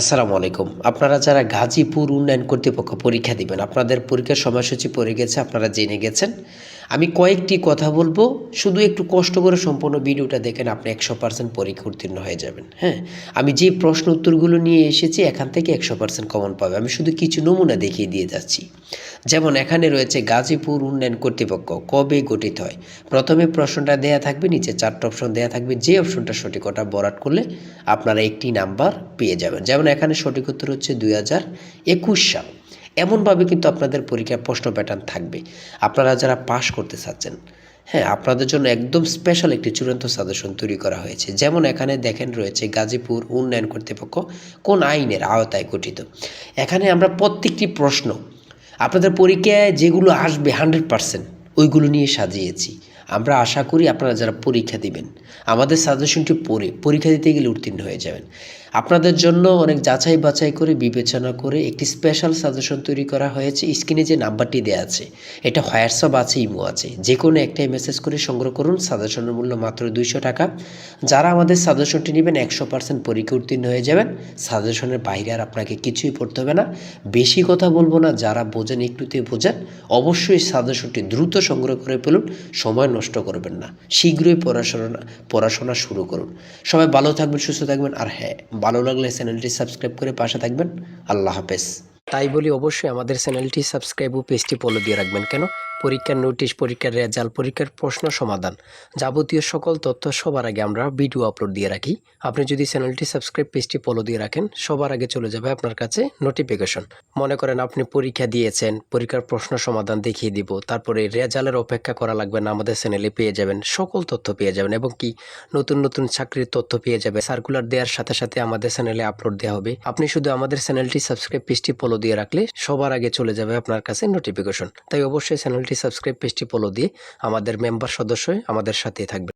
আসসালামু আলাইকুম। আপনারা যারা গাজীপুর উন্নয়ন কর্তৃপক্ষ পরীক্ষা দিবেন, আপনাদের পরীক্ষার সময়সূচি পড়ে গেছে, আপনারা জেনে গেছেন। আমি কয়েকটি কথা বলবো, শুধু একটু কষ্ট করে সম্পূর্ণ ভিডিওটা দেখেন, আপনি 100% পরীক্ষা উত্তীর্ণ হয়ে যাবেন। হ্যাঁ, আমি যে প্রশ্ন উত্তরগুলো নিয়ে এসেছি এখান থেকে 100% কমন পাবে। আমি শুধু কিছু নমুনা দেখিয়ে দিয়ে যাচ্ছি। যেমন এখানে রয়েছে গাজীপুর উন্নয়ন কর্তৃপক্ষ কবে গঠিত হয়। প্রথমে প্রশ্নটা দেয়া থাকবে, নিচে 4টা অপশন দেয়া থাকবে, যে অপশনটা সঠিক ওটা বরাট করলে আপনারা একটি নাম্বার পেয়ে যাবেন। যেমন এখানে সঠিক উত্তর হচ্ছে 2021 সাল। এমনভাবে কিন্তু আপনাদের পরীক্ষার প্রশ্ন প্যাটার্ন থাকবে। আপনারা যারা পাশ করতে চাচ্ছেন, হ্যাঁ, আপনাদের জন্য একদম স্পেশাল একটি চূড়ান্ত সাজেশন তৈরি করা হয়েছে। যেমন এখানে দেখেন রয়েছে গাজীপুর উন্নয়ন কর্তৃপক্ষ কোন আইনের আওতায় গঠিত। এখানে আমরা প্রত্যেকটি প্রশ্ন আপনাদের পরীক্ষায় যেগুলো আসবে 100% ওইগুলো নিয়ে সাজিয়েছি। আমরা আশা করি আপনারা যারা পরীক্ষা দিবেন আমাদের সাজেশনটি পড়ে পরীক্ষা দিতে গেলে উত্তীর্ণ হয়ে যাবেন। আপনাদের জন্য অনেক যাচাই বাছাই করে বিবেচনা করে একটি স্পেশাল সাজেশন তৈরি করা হয়েছে। স্ক্রিনে যে নাম্বারটি দেওয়া আছে এটা হোয়াটসঅ্যাপ আছে, ইমো আছে, যে কোনো একটাই মেসেজ করে সংগ্রহ করুন। সাজেশনের মূল্য মাত্র 200 টাকা। যারা আমাদের সাজেশনটি নেবেন 100% পরীক্ষা উত্তীর্ণ হয়ে যাবেন। সাজেশনের বাইরে আর আপনাকে কিছুই পড়তে হবে না। বেশি কথা বলবো না, যারা বোঝেন একটুতে বোঝেন। অবশ্যই সাজেশনটি দ্রুত সংগ্রহ করে ফেলুন, সময় নষ্ট করবেন না। শীঘ্রই পড়াশোনা শুরু করুন। সবাই ভালো থাকবেন, সুস্থ থাকবেন। আর হ্যাঁ, ভালো লাগলে চ্যানেলটি সাবস্ক্রাইব করে পাশে থাকবেন। আল্লাহ হাফেজ। তাই বলি অবশ্যই আমাদের চ্যানেলটি সাবস্ক্রাইব ও পেজটি ফলো দিয়ে রাখবেন। কেন? পরীক্ষার নোটিশ, পরীক্ষার রেজাল্ট, পরীক্ষার প্রশ্ন সমাধান, যাবতীয় সকল তথ্য সবার আগে আমরা ভিডিও আপলোড দিয়ে রাখি। আপনি যদি চ্যানেলটি সাবস্ক্রাইব, পেজটি ফলো দিয়ে রাখেন, সবার আগে চলে যাবে আপনার কাছে নোটিফিকেশন। মনে করেন আপনি পরীক্ষা দিয়েছেন, পরীক্ষার প্রশ্ন সমাধান দেখিয়ে দিব, তারপরে রেজাল্টের অপেক্ষা করা লাগবে না, আমাদের চ্যানেলে পেয়ে যাবেন, সকল তথ্য পেয়ে যাবেন। এবং কি নতুন নতুন চাকরির তথ্য পেয়ে যাবে। সার্কুলার দেওয়ার সাথে সাথে আমাদের চ্যানেলে আপলোড দেওয়া হবে। আপনি শুধু আমাদের চ্যানেলটি সাবস্ক্রাইব, পেজটি ফলো দিয়ে রাখলে সবার আগে চলে যাবে আপনার কাছে নোটিফিকেশন। তাই অবশ্যই চ্যানেলটি সাবস্ক্রাইব, পেজটি ফলো দিয়ে আমাদের মেম্বার সদস্য হয়ে আমাদের সাথে থাকবে।